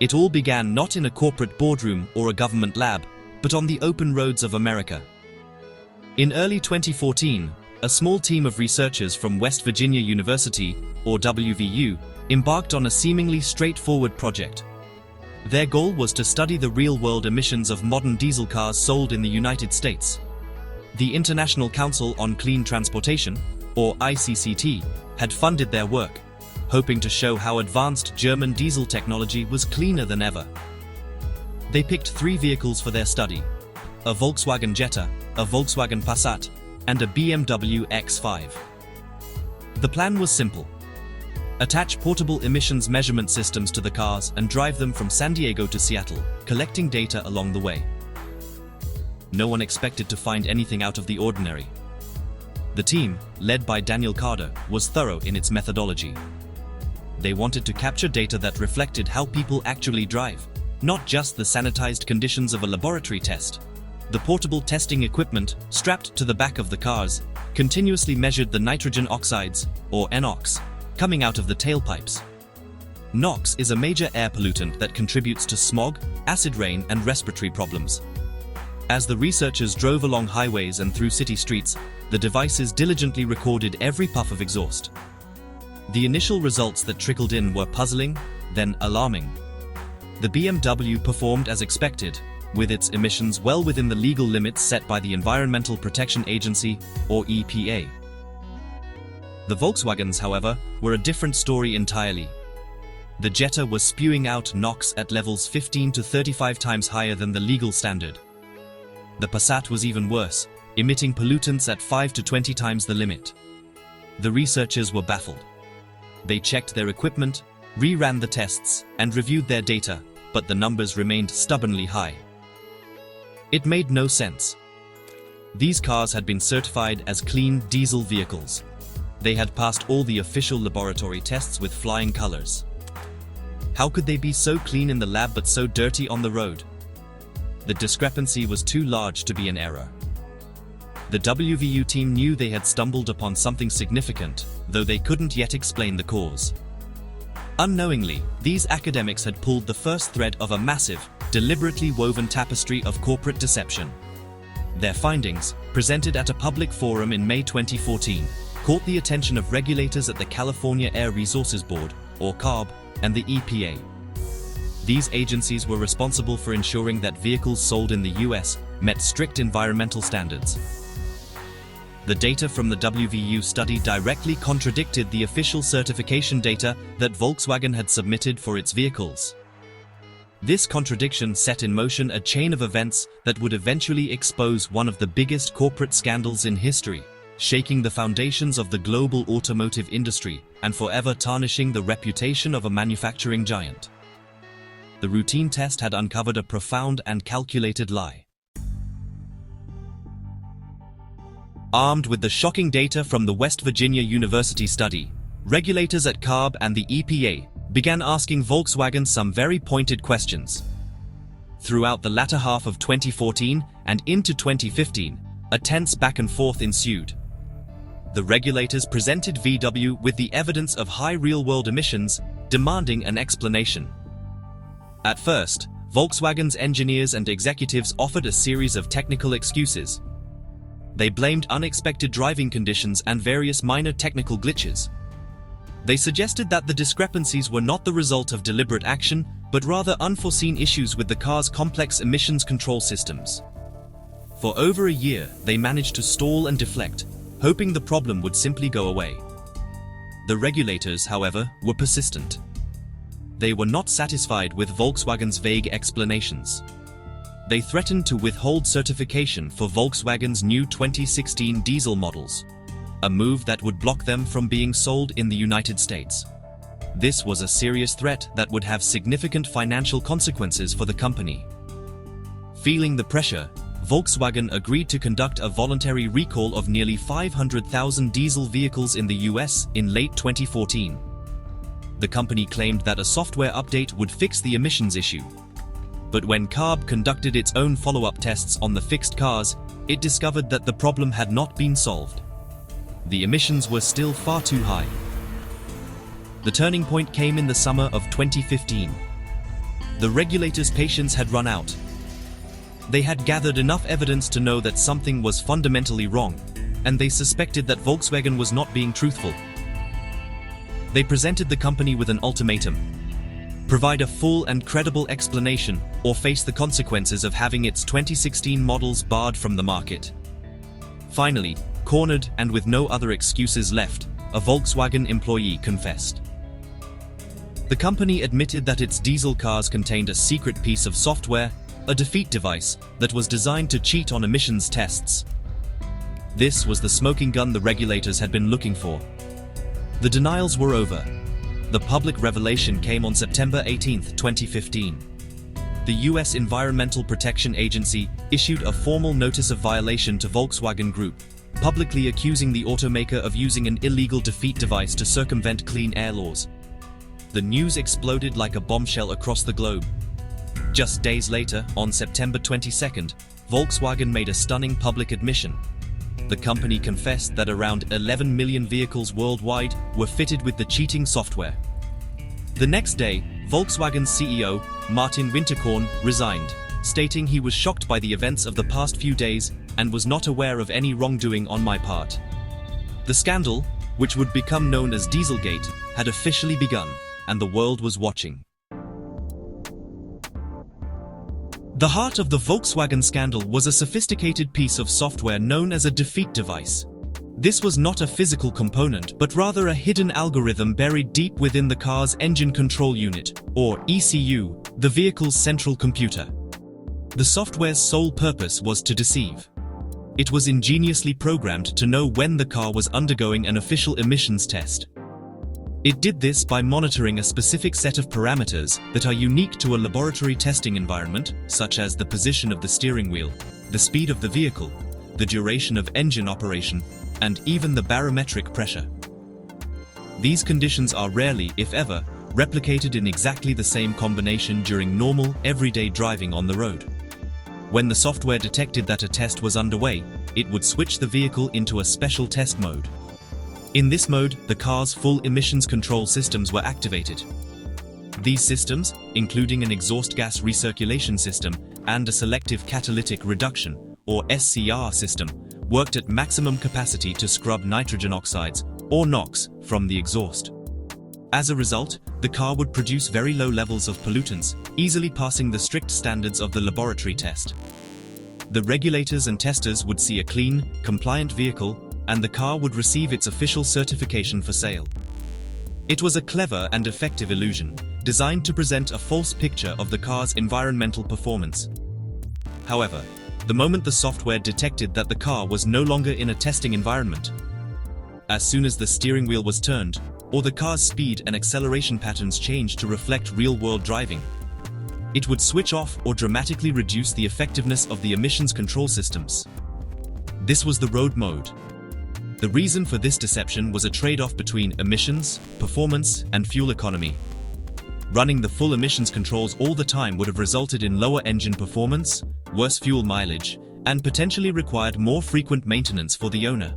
It all began not in a corporate boardroom or a government lab, but on the open roads of America. In early 2014, a small team of researchers from West Virginia University, or WVU, embarked on a seemingly straightforward project. Their goal was to study the real-world emissions of modern diesel cars sold in the United States. The International Council on Clean Transportation, or ICCT, had funded their work, hoping to show how advanced German diesel technology was cleaner than ever. They picked 3 vehicles for their study: a Volkswagen Jetta, a Volkswagen Passat, and a BMW X5. The plan was simple. Attach portable emissions measurement systems to the cars and drive them from San Diego to Seattle, collecting data along the way. No one expected to find anything out of the ordinary. The team, led by Daniel Carter, was thorough in its methodology. They wanted to capture data that reflected how people actually drive, not just the sanitized conditions of a laboratory test. The portable testing equipment, strapped to the back of the cars, continuously measured the nitrogen oxides, or NOx, coming out of the tailpipes. NOx is a major air pollutant that contributes to smog, acid rain, and respiratory problems. As the researchers drove along highways and through city streets, the devices diligently recorded every puff of exhaust. The initial results that trickled in were puzzling, then alarming. The BMW performed as expected, with its emissions well within the legal limits set by the Environmental Protection Agency, or EPA. The Volkswagens, however, were a different story entirely. The Jetta was spewing out NOx at levels 15 to 35 times higher than the legal standard. The Passat was even worse, emitting pollutants at 5 to 20 times the limit. The researchers were baffled. They checked their equipment, re-ran the tests, and reviewed their data, but the numbers remained stubbornly high. It made no sense. These cars had been certified as clean diesel vehicles. They had passed all the official laboratory tests with flying colors. How could they be so clean in the lab but so dirty on the road? The discrepancy was too large to be an error. The WVU team knew they had stumbled upon something significant, though they couldn't yet explain the cause. Unknowingly, these academics had pulled the first thread of a massive, deliberately woven tapestry of corporate deception. Their findings, presented at a public forum in May 2014, caught the attention of regulators at the California Air Resources Board, or CARB, and the EPA. These agencies were responsible for ensuring that vehicles sold in the US met strict environmental standards. The data from the WVU study directly contradicted the official certification data that Volkswagen had submitted for its vehicles. This contradiction set in motion a chain of events that would eventually expose one of the biggest corporate scandals in history, shaking the foundations of the global automotive industry and forever tarnishing the reputation of a manufacturing giant. The routine test had uncovered a profound and calculated lie. Armed with the shocking data from the West Virginia University study, regulators at CARB and the EPA began asking Volkswagen some very pointed questions. Throughout the latter half of 2014 and into 2015, a tense back and forth ensued. The regulators presented VW with the evidence of high real-world emissions, demanding an explanation. At first, Volkswagen's engineers and executives offered a series of technical excuses. They blamed unexpected driving conditions and various minor technical glitches. They suggested that the discrepancies were not the result of deliberate action, but rather unforeseen issues with the car's complex emissions control systems. For over a year, they managed to stall and deflect, hoping the problem would simply go away. The regulators, however, were persistent. They were not satisfied with Volkswagen's vague explanations. They threatened to withhold certification for Volkswagen's new 2016 diesel models, a move that would block them from being sold in the United States. This was a serious threat that would have significant financial consequences for the company. Feeling the pressure, Volkswagen agreed to conduct a voluntary recall of nearly 500,000 diesel vehicles in the US in late 2014. The company claimed that a software update would fix the emissions issue. But when CARB conducted its own follow-up tests on the fixed cars, it discovered that the problem had not been solved. The emissions were still far too high. The turning point came in the summer of 2015. The regulators' patience had run out. They had gathered enough evidence to know that something was fundamentally wrong, and they suspected that Volkswagen was not being truthful. They presented the company with an ultimatum: provide a full and credible explanation, or face the consequences of having its 2016 models barred from the market. Finally, cornered and with no other excuses left, a Volkswagen employee confessed. The company admitted that its diesel cars contained a secret piece of software, a defeat device, that was designed to cheat on emissions tests. This was the smoking gun the regulators had been looking for. The denials were over. The public revelation came on September 18, 2015. The US Environmental Protection Agency issued a formal notice of violation to Volkswagen Group, publicly accusing the automaker of using an illegal defeat device to circumvent clean air laws. The news exploded like a bombshell across the globe. Just days later, on September 22nd, Volkswagen made a stunning public admission. The company confessed that around 11 million vehicles worldwide were fitted with the cheating software. The next day, Volkswagen's CEO, Martin Winterkorn, resigned, stating he was shocked by the events of the past few days and was not aware of any wrongdoing on my part. The scandal, which would become known as Dieselgate, had officially begun, and the world was watching. The heart of the Volkswagen scandal was a sophisticated piece of software known as a defeat device. This was not a physical component, but rather a hidden algorithm buried deep within the car's engine control unit, or ECU, the vehicle's central computer. The software's sole purpose was to deceive. It was ingeniously programmed to know when the car was undergoing an official emissions test. It did this by monitoring a specific set of parameters that are unique to a laboratory testing environment, such as the position of the steering wheel, the speed of the vehicle, the duration of engine operation, and even the barometric pressure. These conditions are rarely, if ever, replicated in exactly the same combination during normal, everyday driving on the road. When the software detected that a test was underway, it would switch the vehicle into a special test mode. In this mode, the car's full emissions control systems were activated. These systems, including an exhaust gas recirculation system and a selective catalytic reduction, or SCR system, worked at maximum capacity to scrub nitrogen oxides, or NOx, from the exhaust. As a result, the car would produce very low levels of pollutants, easily passing the strict standards of the laboratory test. The regulators and testers would see a clean, compliant vehicle, and the car would receive its official certification for sale. It was a clever and effective illusion, designed to present a false picture of the car's environmental performance. However, the moment the software detected that the car was no longer in a testing environment, as soon as the steering wheel was turned, or the car's speed and acceleration patterns changed to reflect real-world driving, it would switch off or dramatically reduce the effectiveness of the emissions control systems. This was the road mode. The reason for this deception was a trade-off between emissions, performance, and fuel economy. Running the full emissions controls all the time would have resulted in lower engine performance, worse fuel mileage, and potentially required more frequent maintenance for the owner.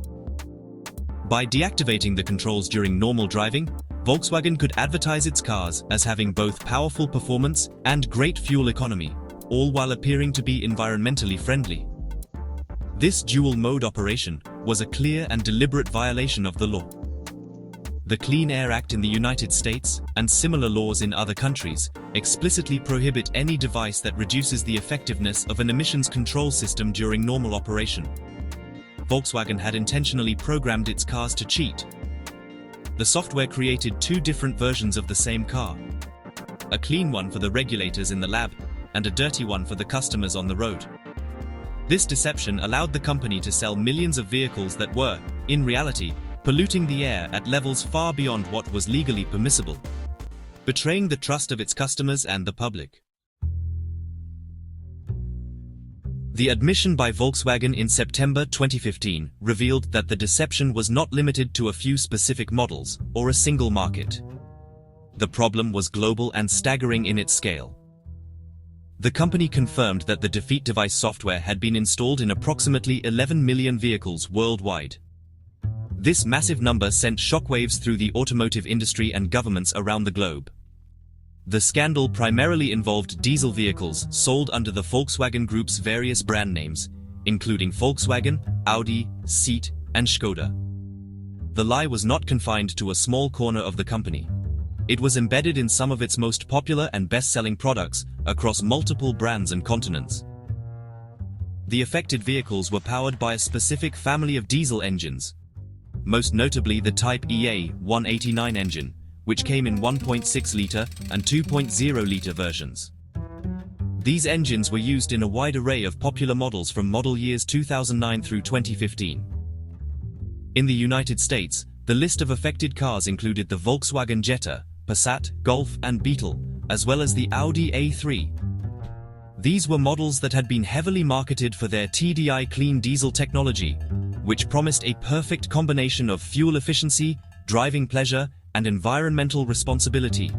By deactivating the controls during normal driving, Volkswagen could advertise its cars as having both powerful performance and great fuel economy, all while appearing to be environmentally friendly. This dual-mode operation was a clear and deliberate violation of the law. The Clean Air Act in the United States, and similar laws in other countries, explicitly prohibit any device that reduces the effectiveness of an emissions control system during normal operation. Volkswagen had intentionally programmed its cars to cheat. The software created two different versions of the same car: a clean one for the regulators in the lab, and a dirty one for the customers on the road. This deception allowed the company to sell millions of vehicles that were, in reality, polluting the air at levels far beyond what was legally permissible, betraying the trust of its customers and the public. The admission by Volkswagen in September 2015 revealed that the deception was not limited to a few specific models or a single market. The problem was global and staggering in its scale. The company confirmed that the defeat device software had been installed in approximately 11 million vehicles worldwide. This massive number sent shockwaves through the automotive industry and governments around the globe. The scandal primarily involved diesel vehicles sold under the Volkswagen Group's various brand names, including Volkswagen, Audi, Seat, and Škoda. The lie was not confined to a small corner of the company. It was embedded in some of its most popular and best-selling products across multiple brands and continents. The affected vehicles were powered by a specific family of diesel engines, most notably the Type EA 189 engine, which came in 1.6-litre and 2.0-litre versions. These engines were used in a wide array of popular models from model years 2009 through 2015. In the United States, the list of affected cars included the Volkswagen Jetta, Passat, Golf, and Beetle, as well as the Audi A3. These were models that had been heavily marketed for their TDI clean diesel technology, which promised a perfect combination of fuel efficiency, driving pleasure, and environmental responsibility.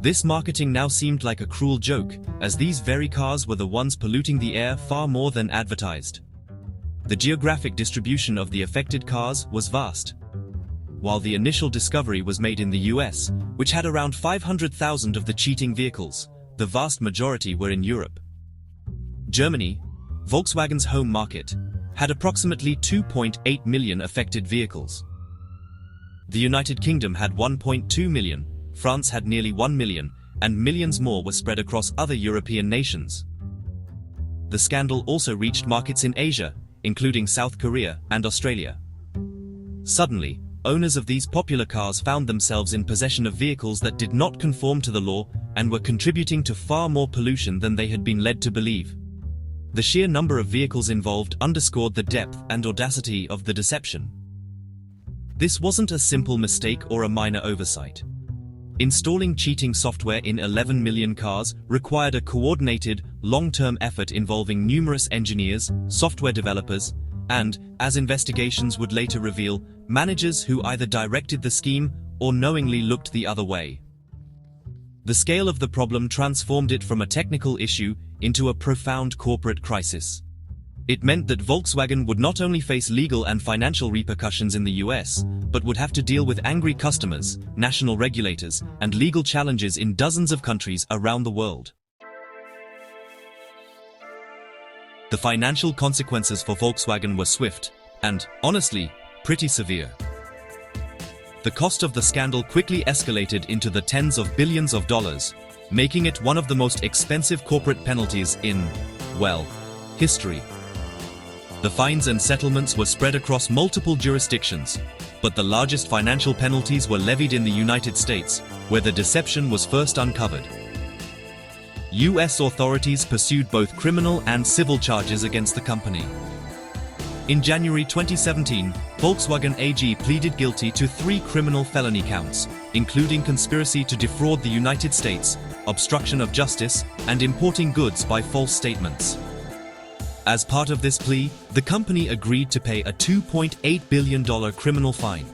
This marketing now seemed like a cruel joke, as these very cars were the ones polluting the air far more than advertised. The geographic distribution of the affected cars was vast. While the initial discovery was made in the US, which had around 500,000 of the cheating vehicles, the vast majority were in Europe. Germany, Volkswagen's home market, had approximately 2.8 million affected vehicles. The United Kingdom had 1.2 million, France had nearly 1 million, and millions more were spread across other European nations. The scandal also reached markets in Asia, including South Korea and Australia. Suddenly, owners of these popular cars found themselves in possession of vehicles that did not conform to the law and were contributing to far more pollution than they had been led to believe. The sheer number of vehicles involved underscored the depth and audacity of the deception. This wasn't a simple mistake or a minor oversight. Installing cheating software in 11 million cars required a coordinated, long-term effort involving numerous engineers, software developers, and, as investigations would later reveal, managers who either directed the scheme or knowingly looked the other way. The scale of the problem transformed it from a technical issue into a profound corporate crisis. It meant that Volkswagen would not only face legal and financial repercussions in the US, but would have to deal with angry customers, national regulators, and legal challenges in dozens of countries around the world. The financial consequences for Volkswagen were swift, and, honestly, pretty severe. The cost of the scandal quickly escalated into the tens of billions of dollars, making it one of the most expensive corporate penalties in, well, history. The fines and settlements were spread across multiple jurisdictions, but the largest financial penalties were levied in the United States, where the deception was first uncovered. US authorities pursued both criminal and civil charges against the company. In January 2017, Volkswagen AG pleaded guilty to 3 criminal felony counts, including conspiracy to defraud the United States, obstruction of justice, and importing goods by false statements. As part of this plea, the company agreed to pay a $2.8 billion criminal fine.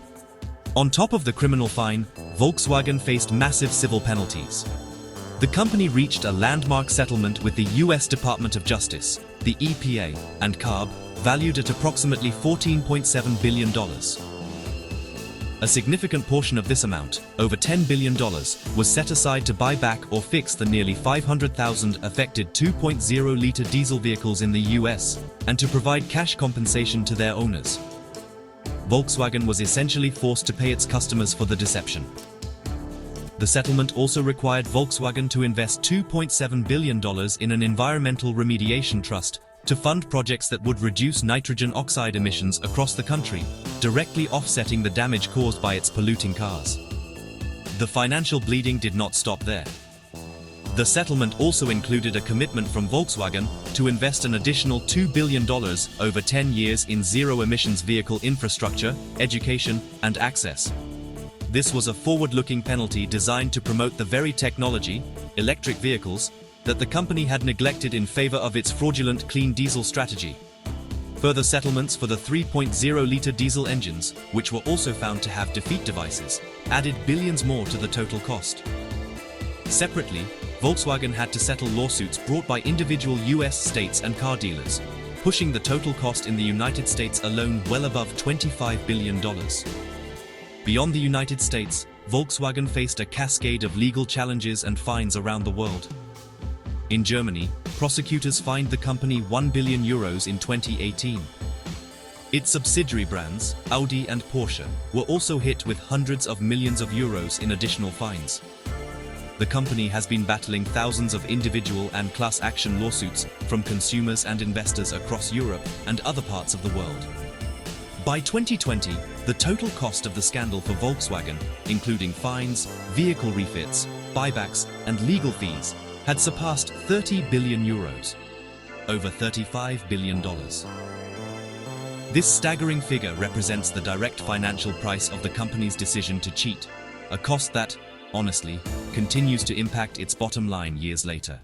On top of the criminal fine, Volkswagen faced massive civil penalties. The company reached a landmark settlement with the US Department of Justice, the EPA, and CARB, valued at approximately $14.7 billion. A significant portion of this amount, over $10 billion, was set aside to buy back or fix the nearly 500,000 affected 2.0-litre diesel vehicles in the US, and to provide cash compensation to their owners. Volkswagen was essentially forced to pay its customers for the deception. The settlement also required Volkswagen to invest $2.7 billion in an environmental remediation trust to fund projects that would reduce nitrogen oxide emissions across the country, directly offsetting the damage caused by its polluting cars. The financial bleeding did not stop there. The settlement also included a commitment from Volkswagen to invest an additional $2 billion over 10 years in zero-emissions vehicle infrastructure, education, and access. This was a forward-looking penalty designed to promote the very technology, electric vehicles, that the company had neglected in favor of its fraudulent clean diesel strategy. Further settlements for the 3.0-litre diesel engines, which were also found to have defeat devices, added billions more to the total cost. Separately, Volkswagen had to settle lawsuits brought by individual US states and car dealers, pushing the total cost in the United States alone well above $25 billion. Beyond the United States, Volkswagen faced a cascade of legal challenges and fines around the world. In Germany, prosecutors fined the company €1 billion in 2018. Its subsidiary brands, Audi and Porsche, were also hit with hundreds of millions of euros in additional fines. The company has been battling thousands of individual and class action lawsuits from consumers and investors across Europe and other parts of the world. By 2020, the total cost of the scandal for Volkswagen, including fines, vehicle refits, buybacks, and legal fees, had surpassed €30 billion, over $35 billion. This staggering figure represents the direct financial price of the company's decision to cheat, a cost that, honestly, continues to impact its bottom line years later.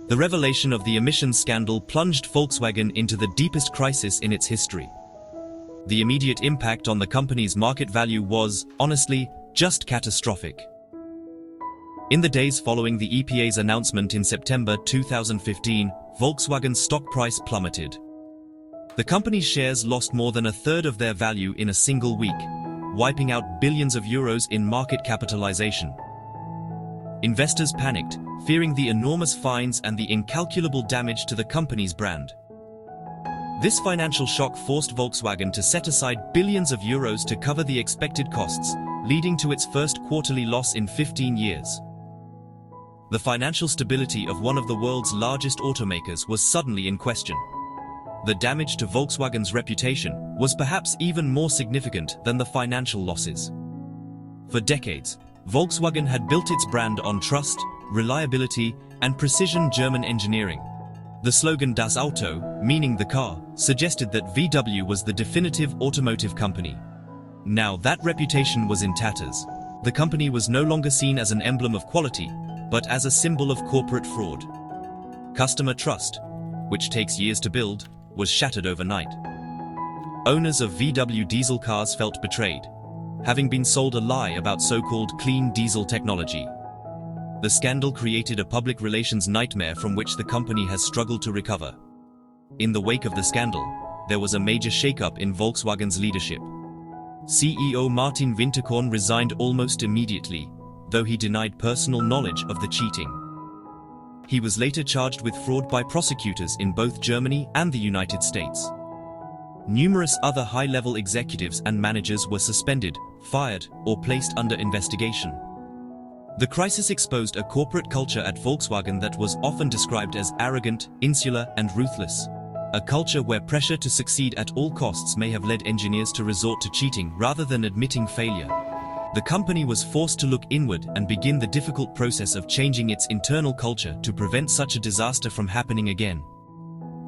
The revelation of the emissions scandal plunged Volkswagen into the deepest crisis in its history. The immediate impact on the company's market value was, honestly, just catastrophic. In the days following the EPA's announcement in September 2015, Volkswagen's stock price plummeted. The company's shares lost more than a third of their value in a single week, wiping out billions of euros in market capitalization. Investors panicked, fearing the enormous fines and the incalculable damage to the company's brand. This financial shock forced Volkswagen to set aside billions of euros to cover the expected costs, leading to its first quarterly loss in 15 years. The financial stability of one of the world's largest automakers was suddenly in question. The damage to Volkswagen's reputation was perhaps even more significant than the financial losses. For decades, Volkswagen had built its brand on trust, reliability, and precision German engineering. The slogan Das Auto, meaning the car, suggested that VW was the definitive automotive company. Now that reputation was in tatters. The company was no longer seen as an emblem of quality, but as a symbol of corporate fraud. Customer trust, which takes years to build, was shattered overnight. Owners of VW diesel cars felt betrayed, having been sold a lie about so-called clean diesel technology. The scandal created a public relations nightmare from which the company has struggled to recover. In the wake of the scandal, there was a major shakeup in Volkswagen's leadership. CEO Martin Winterkorn resigned almost immediately, though he denied personal knowledge of the cheating. He was later charged with fraud by prosecutors in both Germany and the United States. Numerous other high-level executives and managers were suspended, fired, or placed under investigation. The crisis exposed a corporate culture at Volkswagen that was often described as arrogant, insular, and ruthless. A culture where pressure to succeed at all costs may have led engineers to resort to cheating rather than admitting failure. The company was forced to look inward and begin the difficult process of changing its internal culture to prevent such a disaster from happening again.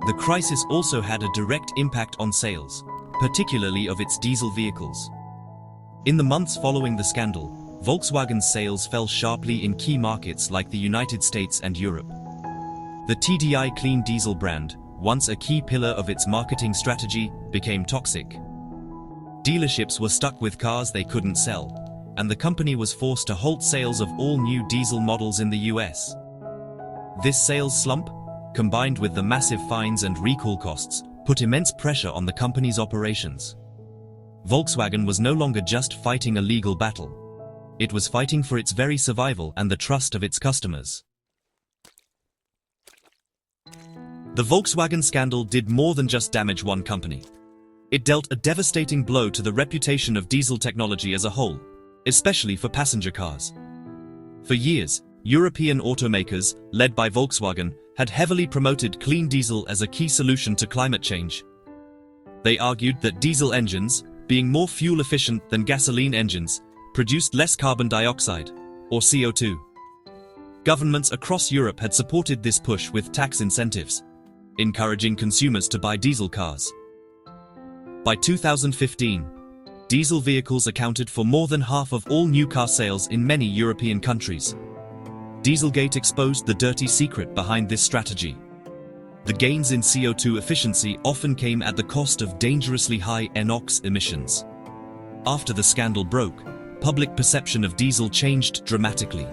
The crisis also had a direct impact on sales, particularly of its diesel vehicles. In the months following the scandal, Volkswagen's sales fell sharply in key markets like the United States and Europe. The TDI clean diesel brand, once a key pillar of its marketing strategy, became toxic. Dealerships were stuck with cars they couldn't sell, and the company was forced to halt sales of all new diesel models in the US. This sales slump, combined with the massive fines and recall costs, put immense pressure on the company's operations. Volkswagen was no longer just fighting a legal battle. It was fighting for its very survival and the trust of its customers. The Volkswagen scandal did more than just damage one company. It dealt a devastating blow to the reputation of diesel technology as a whole, especially for passenger cars. For years, European automakers, led by Volkswagen, had heavily promoted clean diesel as a key solution to climate change. They argued that diesel engines, being more fuel efficient than gasoline engines, produced less carbon dioxide, or CO2. Governments across Europe had supported this push with tax incentives, encouraging consumers to buy diesel cars. By 2015, diesel vehicles accounted for more than half of all new car sales in many European countries. Dieselgate exposed the dirty secret behind this strategy. The gains in CO2 efficiency often came at the cost of dangerously high NOx emissions. After the scandal broke, public perception of diesel changed dramatically.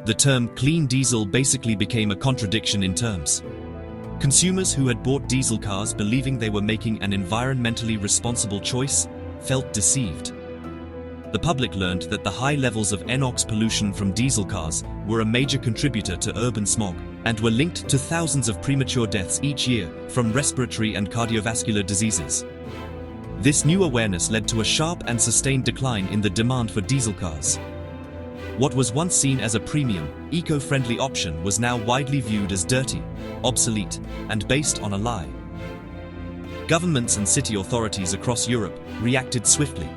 The term clean diesel basically became a contradiction in terms. Consumers who had bought diesel cars believing they were making an environmentally responsible choice felt deceived. The public learned that the high levels of NOx pollution from diesel cars were a major contributor to urban smog and were linked to thousands of premature deaths each year from respiratory and cardiovascular diseases. This new awareness led to a sharp and sustained decline in the demand for diesel cars. What was once seen as a premium, eco-friendly option was now widely viewed as dirty, obsolete, and based on a lie. Governments and city authorities across Europe reacted swiftly.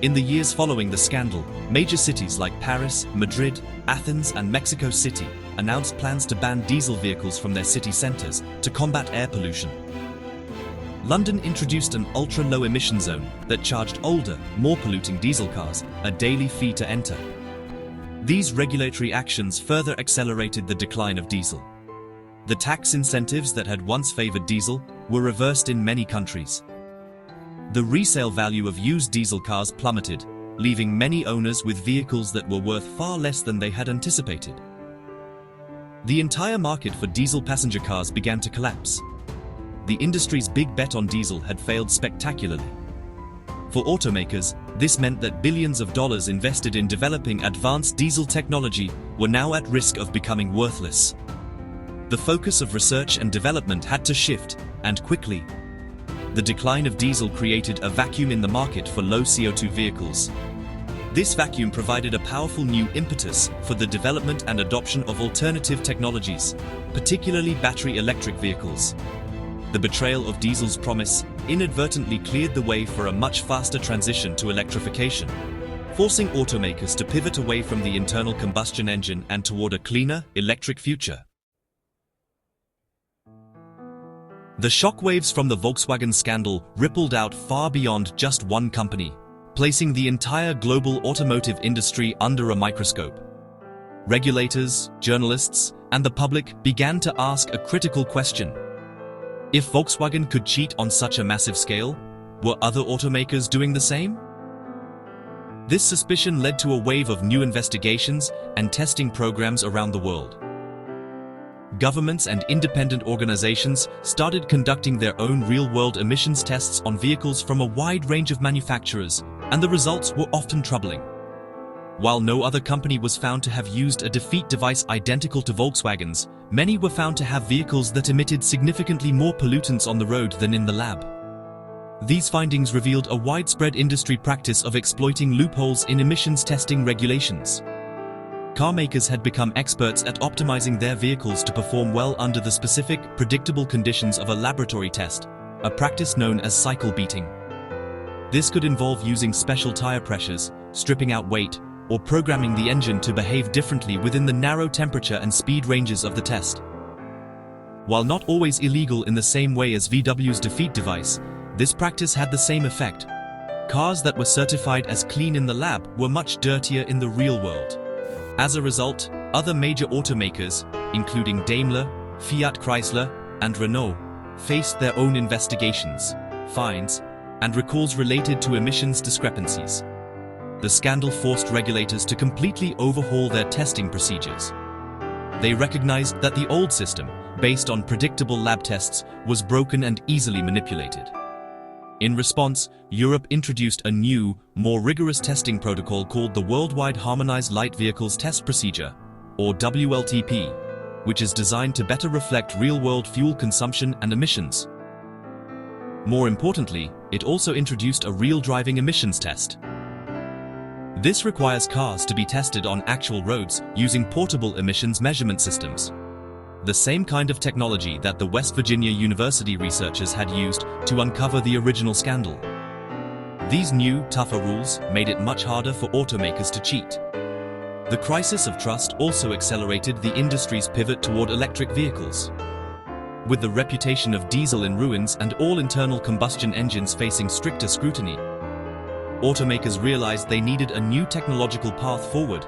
In the years following the scandal, major cities like Paris, Madrid, Athens, and Mexico City announced plans to ban diesel vehicles from their city centers to combat air pollution. London introduced an ultra-low emission zone that charged older, more polluting diesel cars a daily fee to enter. These regulatory actions further accelerated the decline of diesel. The tax incentives that had once favored diesel were reversed in many countries. The resale value of used diesel cars plummeted, leaving many owners with vehicles that were worth far less than they had anticipated. The entire market for diesel passenger cars began to collapse. The industry's big bet on diesel had failed spectacularly. For automakers, this meant that billions of dollars invested in developing advanced diesel technology were now at risk of becoming worthless. The focus of research and development had to shift, and quickly. The decline of diesel created a vacuum in the market for low CO2 vehicles. This vacuum provided a powerful new impetus for the development and adoption of alternative technologies, particularly battery electric vehicles. The betrayal of diesel's promise inadvertently cleared the way for a much faster transition to electrification, forcing automakers to pivot away from the internal combustion engine and toward a cleaner, electric future. The shockwaves from the Volkswagen scandal rippled out far beyond just one company, placing the entire global automotive industry under a microscope. Regulators, journalists, and the public began to ask a critical question. If Volkswagen could cheat on such a massive scale, were other automakers doing the same? This suspicion led to a wave of new investigations and testing programs around the world. Governments and independent organizations started conducting their own real-world emissions tests on vehicles from a wide range of manufacturers, and the results were often troubling. While no other company was found to have used a defeat device identical to Volkswagen's, many were found to have vehicles that emitted significantly more pollutants on the road than in the lab. These findings revealed a widespread industry practice of exploiting loopholes in emissions testing regulations. Car makers had become experts at optimizing their vehicles to perform well under the specific, predictable conditions of a laboratory test, a practice known as cycle beating. This could involve using special tire pressures, stripping out weight, or programming the engine to behave differently within the narrow temperature and speed ranges of the test. While not always illegal in the same way as VW's defeat device, this practice had the same effect. Cars that were certified as clean in the lab were much dirtier in the real world. As a result, other major automakers, including Daimler, Fiat Chrysler, and Renault, faced their own investigations, fines, and recalls related to emissions discrepancies. The scandal forced regulators to completely overhaul their testing procedures. They recognized that the old system, based on predictable lab tests, was broken and easily manipulated. In response, Europe introduced a new, more rigorous testing protocol called the Worldwide Harmonized Light Vehicles Test Procedure, or WLTP, which is designed to better reflect real-world fuel consumption and emissions. More importantly, it also introduced a real driving emissions test. This requires cars to be tested on actual roads using portable emissions measurement systems. The same kind of technology that the West Virginia University researchers had used to uncover the original scandal. These new, tougher rules made it much harder for automakers to cheat. The crisis of trust also accelerated the industry's pivot toward electric vehicles. With the reputation of diesel in ruins and all internal combustion engines facing stricter scrutiny, automakers realized they needed a new technological path forward.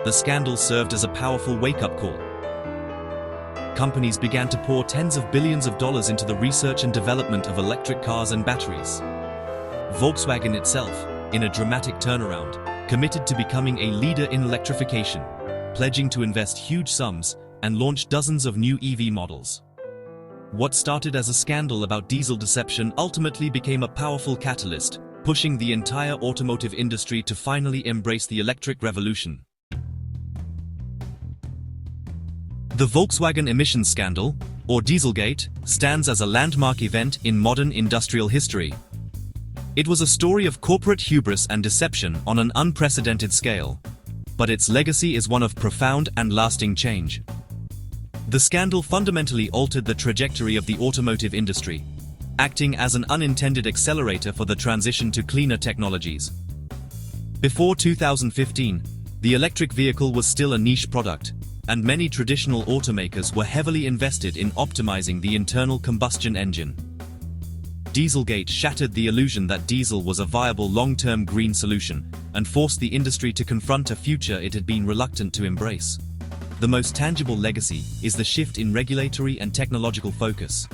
The scandal served as a powerful wake-up call. Companies began to pour tens of billions of dollars into the research and development of electric cars and batteries. Volkswagen itself, in a dramatic turnaround, committed to becoming a leader in electrification, pledging to invest huge sums and launch dozens of new EV models. What started as a scandal about diesel deception ultimately became a powerful catalyst, pushing the entire automotive industry to finally embrace the electric revolution. The Volkswagen emissions scandal, or Dieselgate, stands as a landmark event in modern industrial history. It was a story of corporate hubris and deception on an unprecedented scale, but its legacy is one of profound and lasting change. The scandal fundamentally altered the trajectory of the automotive industry, acting as an unintended accelerator for the transition to cleaner technologies. Before 2015, the electric vehicle was still a niche product, and many traditional automakers were heavily invested in optimizing the internal combustion engine. Dieselgate shattered the illusion that diesel was a viable long-term green solution and forced the industry to confront a future it had been reluctant to embrace. The most tangible legacy is the shift in regulatory and technological focus.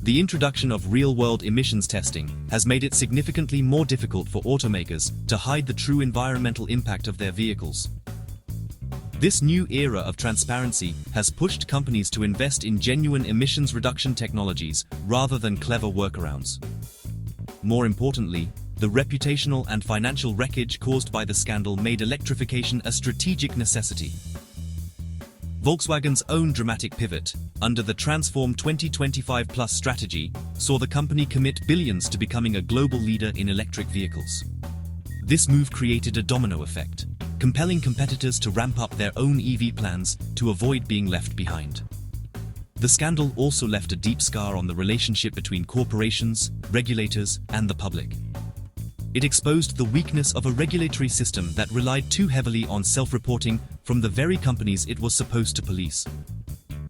The introduction of real-world emissions testing has made it significantly more difficult for automakers to hide the true environmental impact of their vehicles. This new era of transparency has pushed companies to invest in genuine emissions reduction technologies rather than clever workarounds. More importantly, the reputational and financial wreckage caused by the scandal made electrification a strategic necessity. Volkswagen's own dramatic pivot, under the Transform 2025 Plus strategy, saw the company commit billions to becoming a global leader in electric vehicles. This move created a domino effect, compelling competitors to ramp up their own EV plans to avoid being left behind. The scandal also left a deep scar on the relationship between corporations, regulators, and the public. It exposed the weakness of a regulatory system that relied too heavily on self-reporting from the very companies it was supposed to police.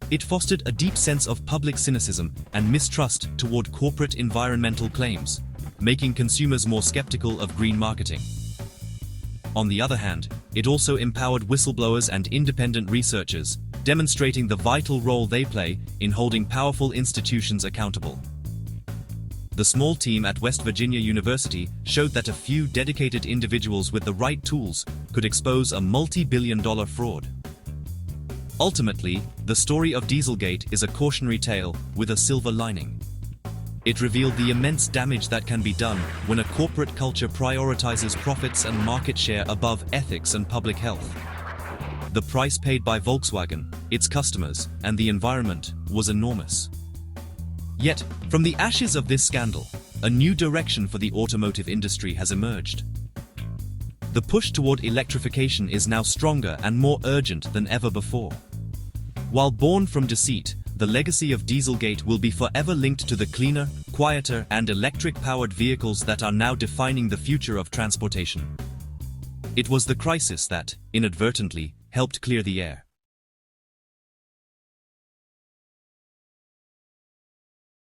It fostered a deep sense of public cynicism and mistrust toward corporate environmental claims, making consumers more skeptical of green marketing. On the other hand, it also empowered whistleblowers and independent researchers, demonstrating the vital role they play in holding powerful institutions accountable. The small team at West Virginia University showed that a few dedicated individuals with the right tools could expose a multi-billion-dollar fraud. Ultimately, the story of Dieselgate is a cautionary tale with a silver lining. It revealed the immense damage that can be done when a corporate culture prioritizes profits and market share above ethics and public health. The price paid by Volkswagen, its customers, and the environment was enormous. Yet, from the ashes of this scandal, a new direction for the automotive industry has emerged. The push toward electrification is now stronger and more urgent than ever before. While born from deceit, the legacy of Dieselgate will be forever linked to the cleaner, quieter, and electric-powered vehicles that are now defining the future of transportation. It was the crisis that, inadvertently, helped clear the air.